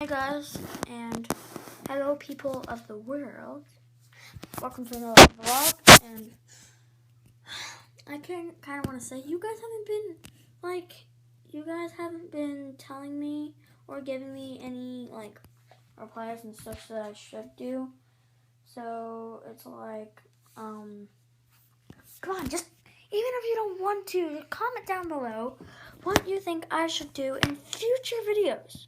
Hey guys, and hello people of the world. Welcome to another vlog, and I kind of want to say, you guys haven't been telling me or giving me any, replies and stuff that I should do. So, it's like, come on, just, even if you don't want to, comment down below what you think I should do in future videos.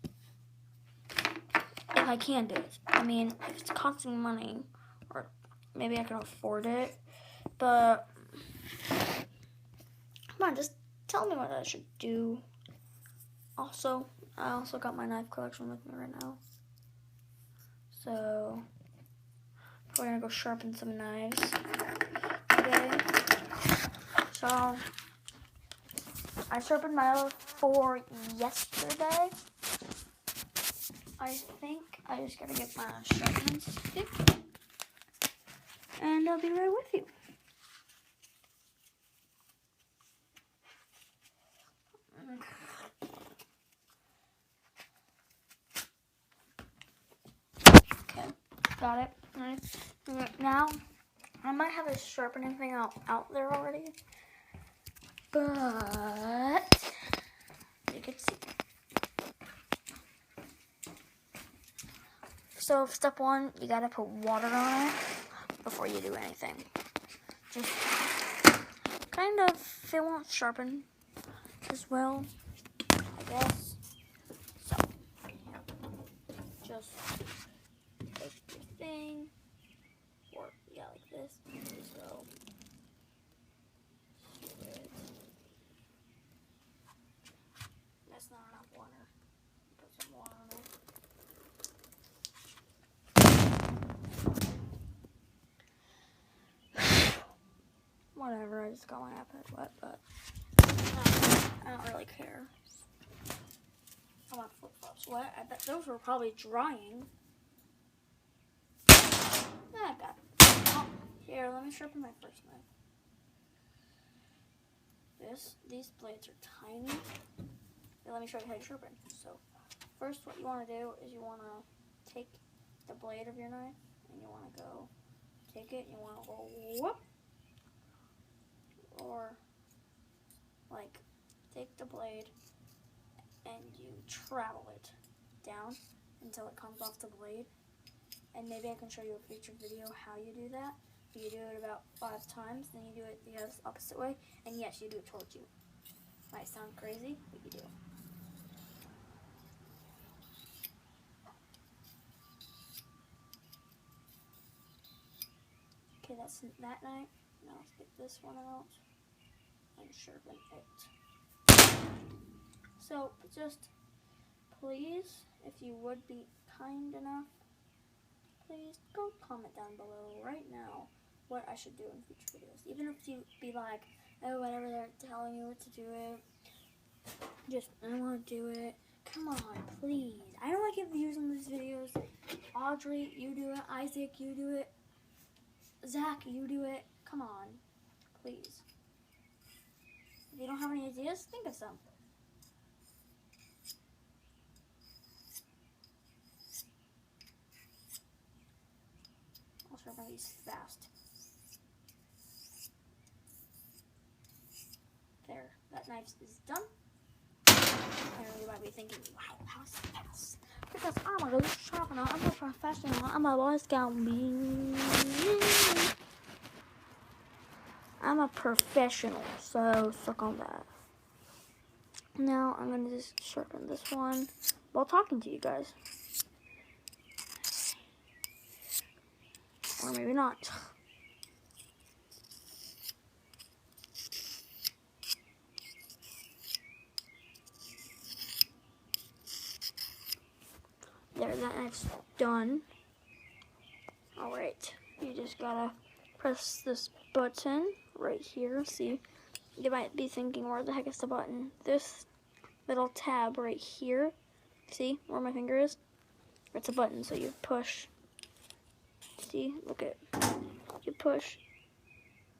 If I can do it. I mean, if it's costing money, or maybe I can afford it, but come on, just tell me what I should do. Also, I also got my knife collection with me right now. So, we're gonna go sharpen some knives today. So, I sharpened my other 4 yesterday. I think I just gotta get my sharpening stick, and I'll be right with you. Okay, got it. Right. Now, I might have a sharpening thing out there already, but you can see. So, step 1, you gotta put water on it before you do anything. Just kind of, it won't sharpen as well, I guess. So, just take your thing, or yeah, like this. So, that's not enough water. Put some water on it. Whatever, I just got my iPad wet, but I don't really care. I want flip-flops wet. I bet those were probably drying. I got it. Oh, here, let me sharpen my first knife. These blades are tiny. Here, let me show you how to sharpen. So, first what you want to do is you want to take the blade of your knife, and you want to go take it, and you want to go whoop. Or, take the blade and you travel it down until it comes off the blade. And maybe I can show you a future video how you do that. You do it about 5 times, then you do it the opposite way. And yes, you do it towards you. Might sound crazy, but you do. Okay, that's that knife. Now let's get this one out and sharpen it. So, just please, if you would be kind enough, please go comment down below right now what I should do in future videos. Even if you be like, oh, whatever they're telling you what to do it, just, I don't want to do it. Come on, please. I don't want to get views on these videos. Audrey, you do it. Isaac, you do it. Zach, you do it. Come on, please. If you don't have any ideas, think of some. I'll sharpen these fast. There, that knife is done. And you might be thinking, wow, how fast? Because I'm a good sharpener, I'm a professional, I'm a Boy Scout. I'm a professional, so suck on that. Now I'm gonna just sharpen this one while talking to you guys. Or maybe not. There, that knife's done. Alright, you just gotta press this button right here. See, you might be thinking, where the heck is the button? This little tab right here. See where my finger is? It's a button, so you push. See, look at, you push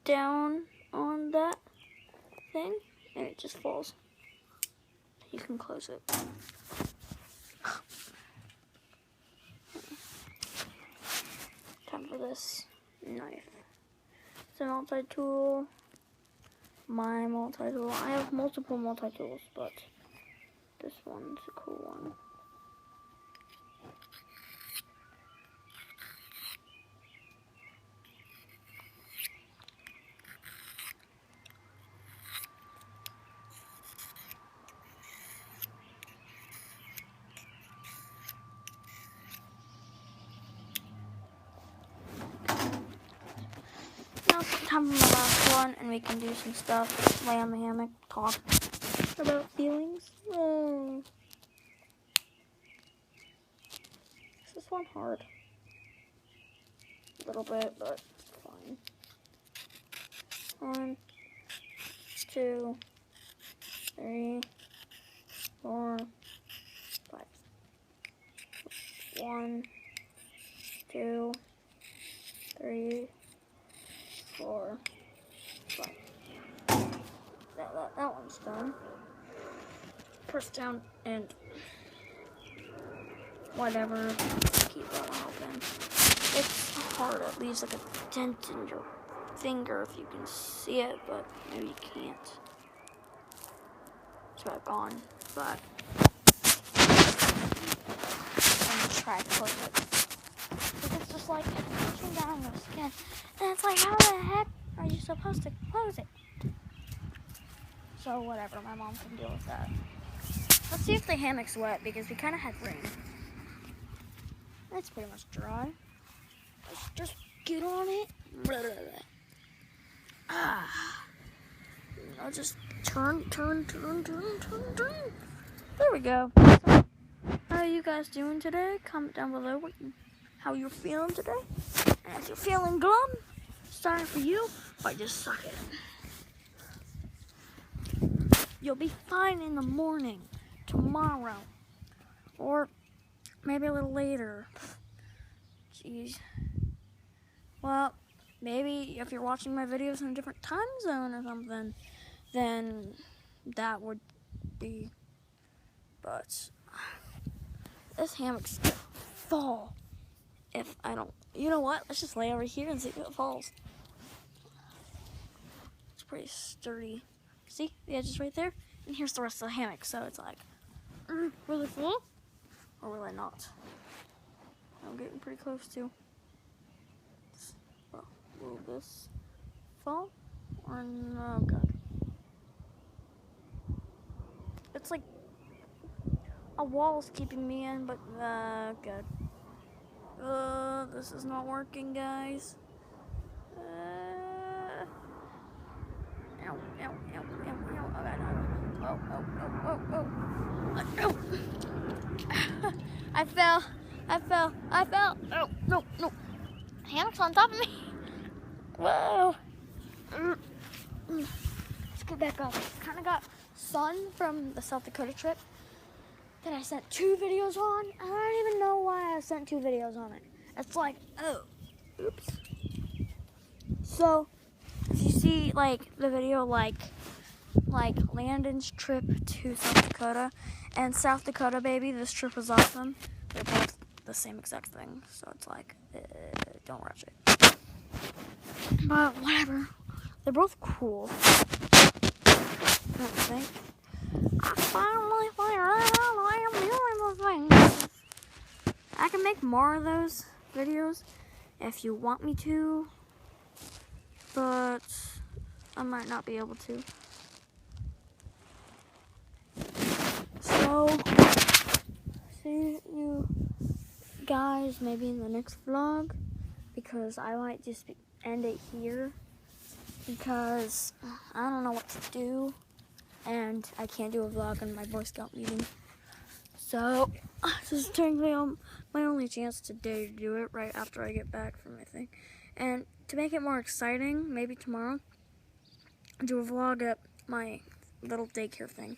down on that thing, and it just falls. You can close it. this knife. It's a multi-tool. My multi-tool. I have multiple multi-tools, but this one's a cool one. Now it's time for my last one, and we can do some stuff. Lay on the hammock, talk about feelings. Oh. Is this one hard? A little bit, but it's fine. 1, 2, 3, 4, 5. 1, 2, 3, 4, 5. That one's done. Press down and whatever. Keep that one open. It's hard. It leaves like a dent in your finger if you can see it, but maybe you can't. It's about gone, but I'm gonna try to close it. Because it's just like pushing down your skin. And it's like, how the heck are you supposed to close it? So whatever, my mom can deal with that. Let's see if the hammock's wet, because we kind of had rain. It's pretty much dry. Let's just get on it. I'll just turn. There we go. So, how are you guys doing today? Comment down below how you're feeling today. And if you're feeling glum, it's time for you, or just suck it. You'll be fine in the morning, tomorrow, or maybe a little later. Jeez. Well, maybe if you're watching my videos in a different time zone or something, then that would be. But this hammock's gonna fall if I don't. You know what? Let's just lay over here and see if it falls. It's pretty sturdy. See, the edge is right there, and here's the rest of the hammock. So it's like, will it fall, or will it not? I'm getting pretty close to. Well, will this fall, or no? God, it's like a wall's keeping me in, but good. This is not working, guys. Ow, ow, ow, ow, ow, oh, oh. I fell. Oh, no. Hammock's on top of me. Whoa. Let's get back up. Kind of got sun from the South Dakota trip that I sent 2 videos on. I don't even know why I sent 2 videos on it. It's like, oh, oops. So, if you see, like, the video, like Landon's trip to South Dakota, and South Dakota, baby, this trip was awesome. They're both the same exact thing, so it's like, don't rush it. But, whatever. They're both cool. I don't think. I finally figured out how I am doing those things. I can make more of those videos if you want me to, but I might not be able to. So, see you guys maybe in the next vlog, because I might just end it here, because I don't know what to do, and I can't do a vlog on my Boy Scout meeting. So, this is technically my only chance today to do it right after I get back from my thing. And to make it more exciting, maybe tomorrow, I'll do a vlog at my little daycare thing.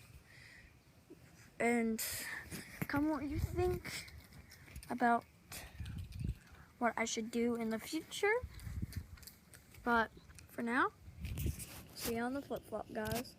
And comment what you think about what I should do in the future. But for now, see you on the flip-flop, guys.